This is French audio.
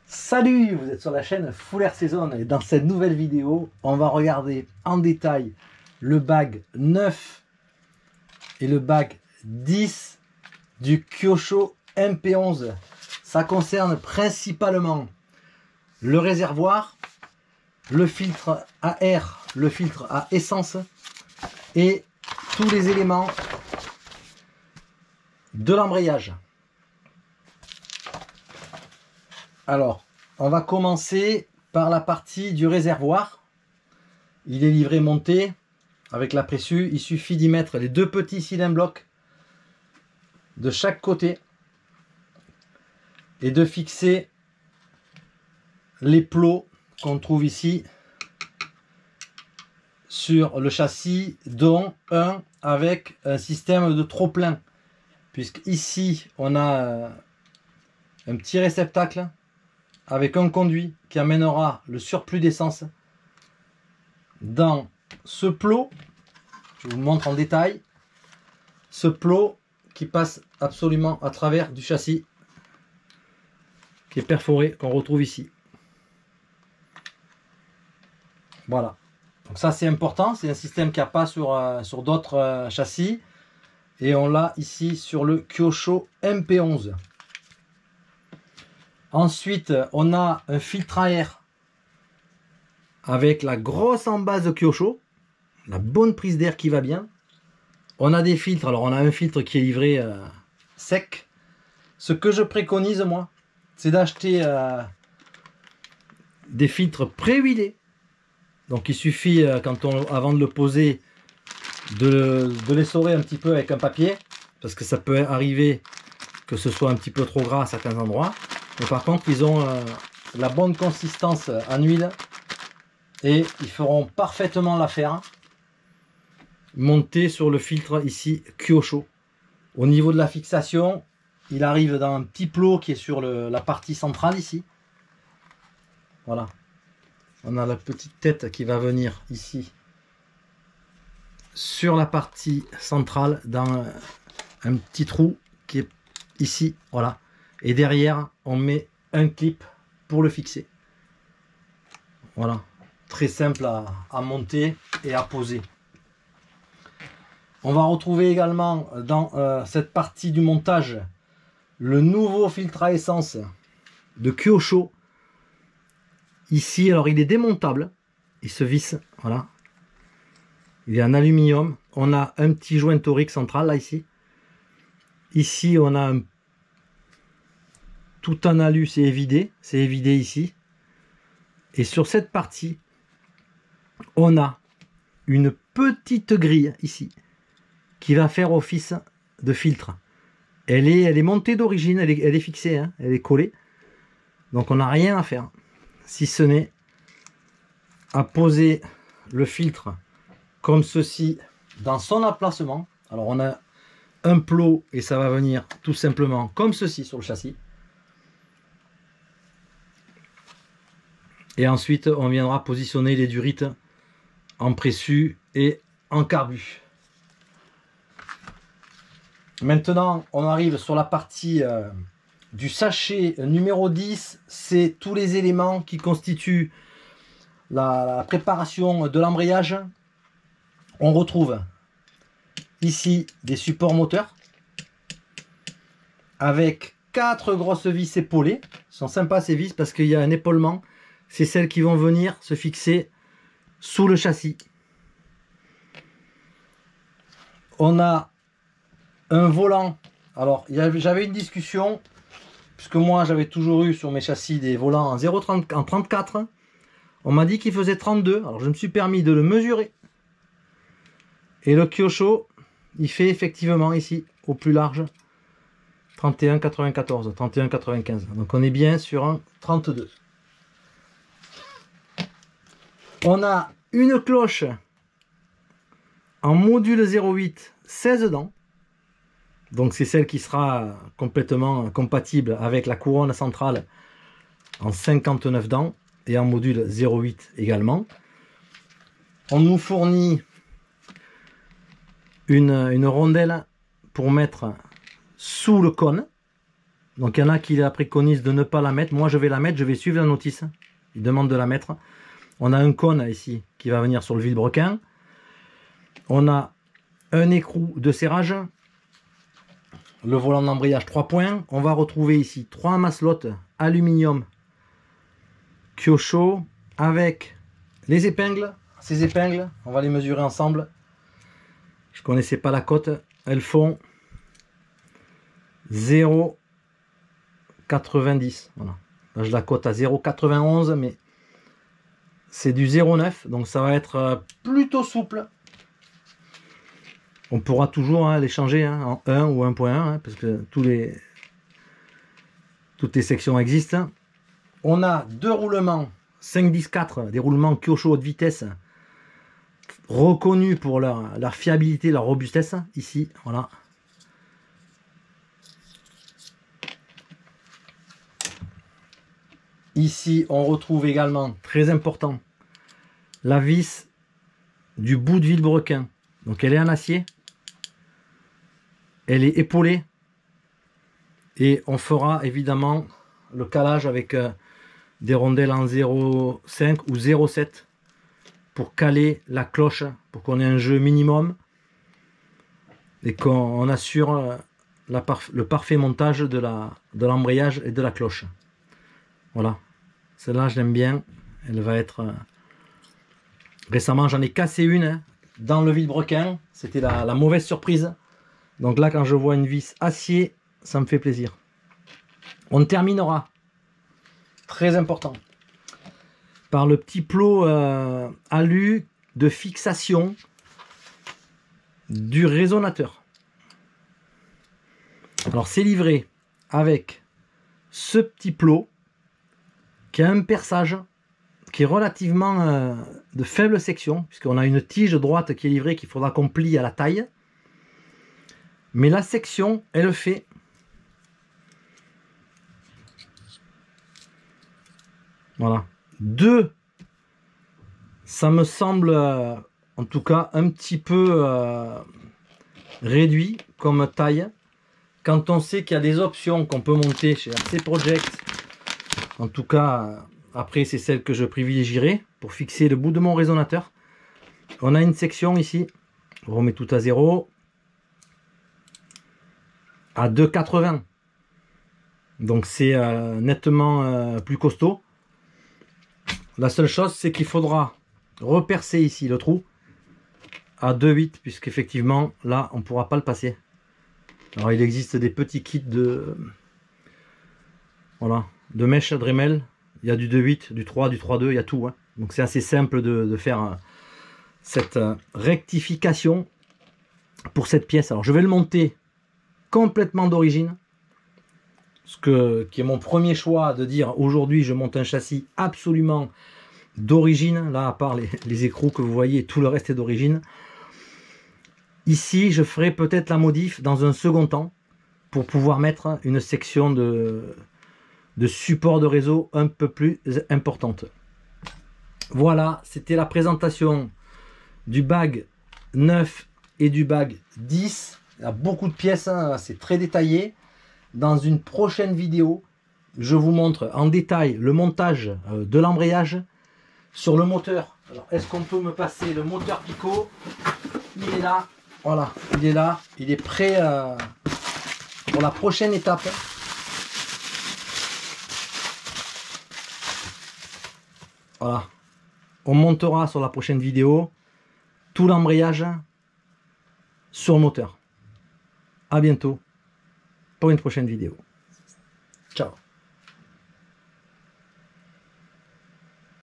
Salut, vous êtes sur la chaîne Full Air Season et dans cette nouvelle vidéo, on va regarder en détail le bag 9 et le bag 10 du Kyosho MP11. Ça concerne principalement le réservoir, le filtre à air, le filtre à essence et tous les éléments de l'embrayage. Alors, on va commencer par la partie du réservoir. Il est livré monté avec la préçu. Il suffit d'y mettre les deux petits cylindres blocs de chaque côté et de fixer les plots qu'on trouve ici sur le châssis, dont un avec un système de trop-plein, puisque ici on a un petit réceptacle avec un conduit qui amènera le surplus d'essence dans ce plot. Je vous montre en détail ce plot qui passe absolument à travers du châssis, qui est perforé, qu'on retrouve ici. Voilà, donc ça c'est important, c'est un système qu'il n'y a pas sur d'autres châssis, et on l'a ici sur le Kyosho MP11. Ensuite, on a un filtre à air avec la grosse embase de Kyosho, la bonne prise d'air qui va bien. On a des filtres, alors on a un filtre qui est livré sec. Ce que je préconise moi, c'est d'acheter des filtres pré-huilés. Donc il suffit, avant de le poser, de l'essorer un petit peu avec un papier, parce que ça peut arriver que ce soit un petit peu trop gras à certains endroits. Mais par contre, ils ont la bonne consistance en huile et ils feront parfaitement l'affaire. Monté sur le filtre ici Kyosho. Au niveau de la fixation, il arrive dans un petit plot qui est sur la partie centrale ici. Voilà. On a la petite tête qui va venir ici sur la partie centrale dans un petit trou qui est ici. Voilà. Et derrière, on met un clip pour le fixer. Voilà, très simple à monter et à poser. On va retrouver également dans cette partie du montage le nouveau filtre à essence de Kyosho. Ici, alors il est démontable, il se visse, voilà. Il est en aluminium. On a un petit joint torique central là ici. Ici, on a tout en alu, c'est évidé ici. Et sur cette partie, on a une petite grille ici qui va faire office de filtre. Elle est montée d'origine, elle est fixée, hein, elle est collée. Donc on n'a rien à faire, si ce n'est à poser le filtre comme ceci dans son emplacement. Alors on a un plot et ça va venir tout simplement comme ceci sur le châssis. Et ensuite, on viendra positionner les durites en préçu et en carbu. Maintenant, on arrive sur la partie du sachet numéro 10. C'est tous les éléments qui constituent la préparation de l'embrayage. On retrouve ici des supports moteurs avec 4 grosses vis épaulées. Ce sont sympas ces vis parce qu'il y a un épaulement. C'est celles qui vont venir se fixer sous le châssis. On a un volant. Alors, j'avais une discussion, puisque moi j'avais toujours eu sur mes châssis des volants en 0,30 en 34. On m'a dit qu'il faisait 32. Alors je me suis permis de le mesurer. Et le Kyosho, il fait effectivement ici, au plus large, 31,94, 31,95. Donc on est bien sur un 32. On a une cloche en module 0,8, 16 dents. Donc c'est celle qui sera complètement compatible avec la couronne centrale en 59 dents et en module 0,8 également. On nous fournit une rondelle pour mettre sous le cône. Donc il y en a qui la préconisent de ne pas la mettre. Moi je vais la mettre, je vais suivre la notice. Ils demandent de la mettre. On a un cône ici qui va venir sur le vilebrequin. On a un écrou de serrage. Le volant d'embrayage 3 points. On va retrouver ici 3 maslottes aluminium Kyosho avec les épingles. Ces épingles, on va les mesurer ensemble. Je ne connaissais pas la cote. Elles font 0,90. Voilà. Là, je la cote à 0,91, mais c'est du 0,9. Donc ça va être plutôt souple. On pourra toujours les changer en 1 ou 1.1 parce que toutes les sections existent. On a deux roulements 5-10-4, des roulements Kyosho haute vitesse reconnus pour leur fiabilité, leur robustesse. Ici, voilà. Ici, on retrouve également, très important, la vis du bout de vilebrequin. Donc elle est en acier. Elle est épaulée. Et on fera évidemment le calage avec des rondelles en 0,5 ou 0,7 pour caler la cloche, pour qu'on ait un jeu minimum et qu'on assure le parfait montage de l'embrayage et de la cloche. Voilà. Celle-là, je l'aime bien. Elle va être... Récemment, j'en ai cassé une dans le vilebrequin. C'était la mauvaise surprise. Donc là, quand je vois une vis acier, ça me fait plaisir. On terminera, très important, par le petit plot alu de fixation du résonateur. Alors c'est livré avec ce petit plot qui a un perçage qui est relativement de faible section, puisqu'on a une tige droite qui est livrée qu'il faudra qu'on plie à la taille. Mais la section, elle fait voilà. 2, ça me semble en tout cas un petit peu réduit comme taille. Quand on sait qu'il y a des options qu'on peut monter chez RC Project, en tout cas après c'est celle que je privilégierai pour fixer le bout de mon résonateur. On a une section ici, on remet tout à 0, à 2,80. Donc c'est nettement plus costaud. La seule chose, c'est qu'il faudra repercer ici le trou à 2,8, puisqu'effectivement, là, on ne pourra pas le passer. Alors, il existe des petits kits de mèches à Dremel. Il y a du 2,8, du 3, du 3,2, il y a tout. Donc, c'est assez simple de faire cette rectification pour cette pièce. Alors, je vais le monter complètement d'origine. Qui est mon premier choix, de dire aujourd'hui je monte un châssis absolument d'origine, là à part les écrous que vous voyez, tout le reste est d'origine. Ici je ferai peut-être la modif dans un second temps pour pouvoir mettre une section de support de réseau un peu plus importante. Voilà, c'était la présentation du bag 9 et du bag 10. Il y a beaucoup de pièces, c'est très détaillé. Dans une prochaine vidéo, je vous montre en détail le montage de l'embrayage sur le moteur. Alors, est-ce qu'on peut me passer le moteur Pico? Il est là, voilà, il est là, il est prêt pour la prochaine étape. Voilà, on montera sur la prochaine vidéo tout l'embrayage sur le moteur. À bientôt pour une prochaine vidéo. Ciao.